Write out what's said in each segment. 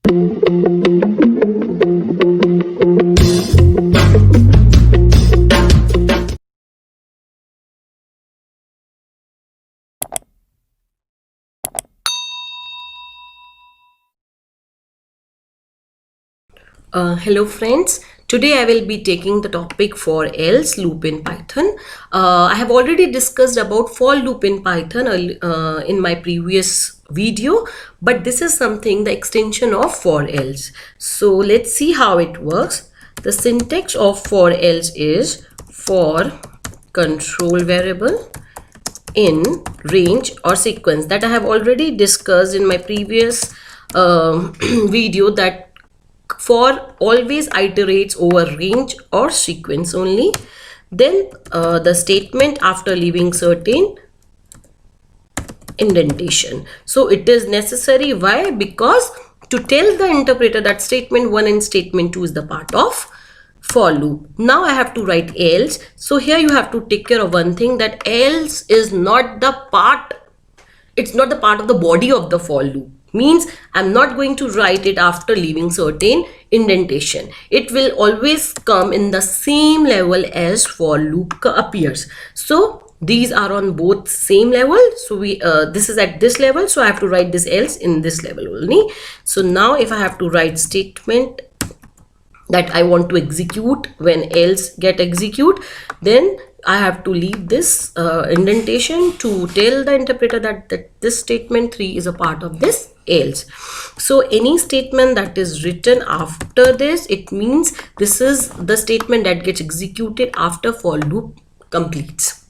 Hello friends, today I will be taking the topic for else loop in Python. I have already discussed about for loop in Python in my previous video, but this is something the extension of for else. So let's see how it works. The syntax of for else is for control variable in range or sequence, that I have already discussed in my previous video, that for always iterates over range or sequence only. Then the statement after leaving certain indentation. So it is necessary. Why? Because to tell the interpreter that statement 1 and statement 2 is the part of for loop. Now I have to write else. So here you have to take care of one thing, that else is not the part, it's not the part of the body of the for loop. Means I'm not going to write it after leaving certain indentation. It will always come in the same level as for loop appears. So these are on both same level. So we this is at this level, so I have to write this else in this level only. So now if I have to write statement that I want to execute when else get execute, then I have to leave this indentation to tell the interpreter that this statement 3 is a part of this else. So any statement that is written after this, it means this is the statement that gets executed after for loop completes.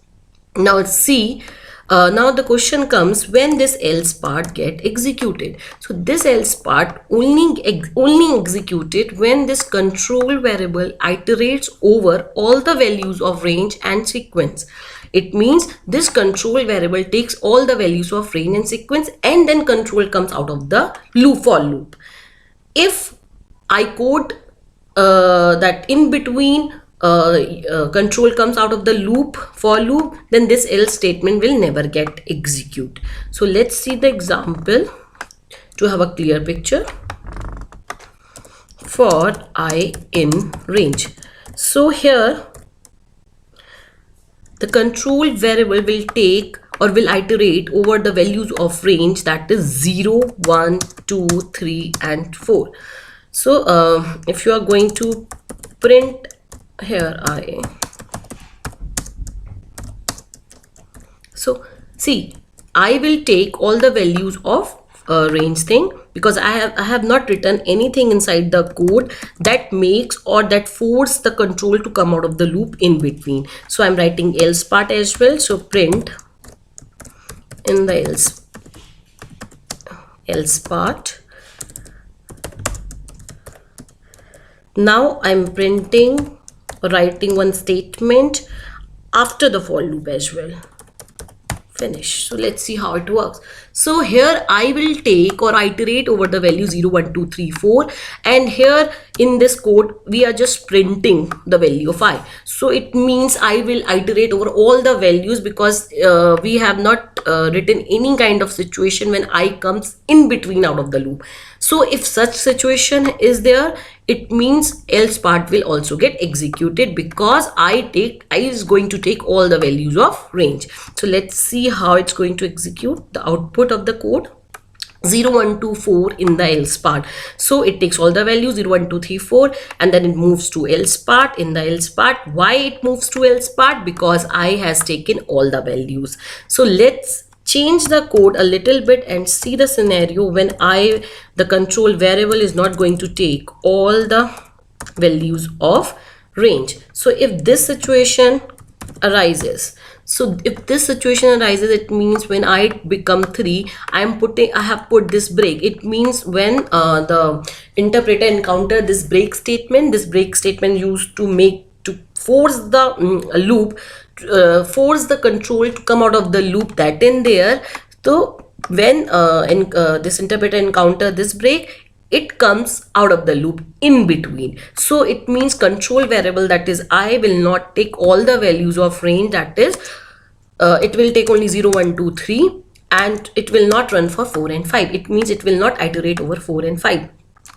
Now see, now the question comes, when this else part get executed. So this else part only executed when this control variable iterates over all the values of range and sequence. It means this control variable takes all the values of range and sequence, and then control comes out of the loop for loop. If I code that in between control comes out of the loop for loop, then this else statement will never get execute. So let's see the example to have a clear picture. For I in range. So here the control variable will take or will iterate over the values of range, that is 0, 1, 2, 3 and 4. So if you are going to print here I, so see, I will take all the values of range thing, because I have not written anything inside the code that makes or that force the control to come out of the loop in between. So I'm writing else part as well. So print in the else part. Now I'm printing, writing one statement after the for loop as well. Finish. So let's see how it works. So here I will take or iterate over the value 0, 1, 2, 3, 4, and here in this code we are just printing the value of I. So it means I will iterate over all the values, because we have not written any kind of situation when I comes in between out of the loop. So if such situation is there, it means else part will also get executed, because I is going to take all the values of range. So let's see how it's going to execute the output of the code. 0, 1, 2, 4 in the else part. So it takes all the values 0, 1, 2, 3, 4, and then it moves to else part. In the else part, why it moves to else part? Because I has taken all the values. So let's change the code a little bit and see the scenario when the control variable is not going to take all the values of range. So if this situation arises, it means when I become 3, I have put this break. It means when the interpreter encounter this break statement used to force the loop, force the control to come out of the loop that in there. So when this interpreter encounter this break, it comes out of the loop in between. So it means control variable, that is I, will not take all the values of range, that is it will take only 0, 1, 2, 3, and it will not run for 4 and 5. It means it will not iterate over 4 and 5.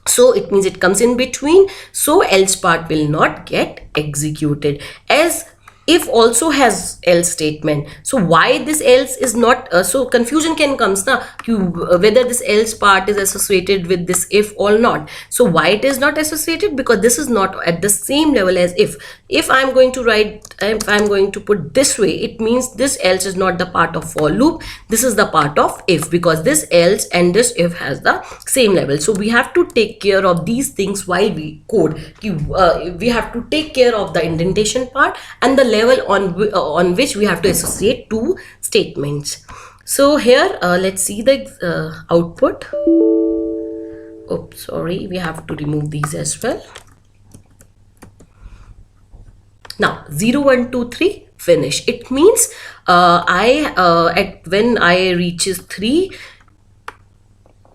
So it means it comes in between, so else part will not get executed. As if also has else statement, so why this else is not, so confusion can comes na whether this else part is associated with this if or not. So why it is not associated? Because this is not at the same level as if I'm going to write, if I'm going to put this way, it means this else is not the part of for loop, this is the part of if, because this else and this if has the same level. So we have to take care of these things while we code. We have to take care of the indentation part and the level on which we have to associate two statements. So here let's see the output. Oops, sorry, we have to remove these as well. Now 0 1 2 3 finish. It means when I reaches 3,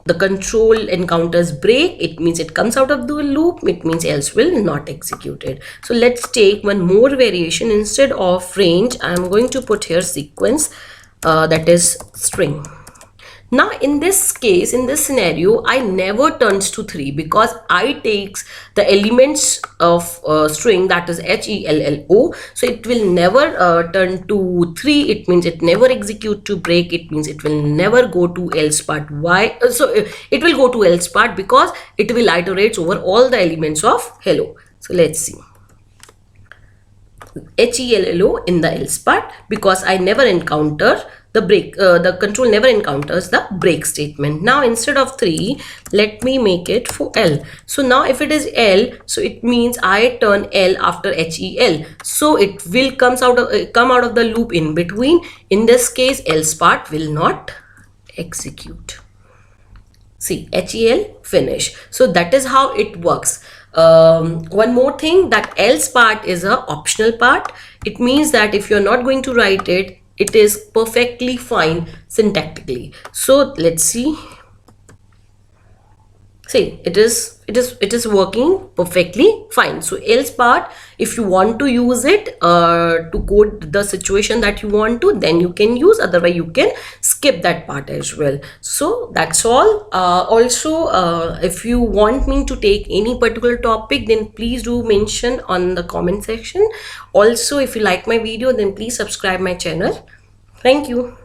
the control encounters break. It means it comes out of the loop. It means else will not execute it. So let's take one more variation. Instead of range, I'm going to put here sequence, that is string. Now in this case, in this scenario, I never turns to 3 because I takes the elements of string, that is HELLO. So it will never turn to 3. It means it never execute to break. It means it will never go to else part. Why? So it will go to else part because it will iterate over all the elements of hello. So let's see. HELLO in the else part because I never encounter the break, the control never encounters the break statement. Now instead of 3, let me make it for L. So now if it is L, so it means I turn L after HEL. So it will come out of the loop in between. In this case, else part will not execute. See, HEL finish. So that is how it works. One more thing, that else part is a optional part. It means that if you're not going to write it, it is perfectly fine syntactically. So let's see. See, it is working perfectly fine. So else part, if you want to use it to code the situation that you want to, then you can use, otherwise you can skip that part as well. So that's all. Also, if you want me to take any particular topic, then please do mention on the comment section. Also, if you like my video, then please subscribe my channel. Thank you.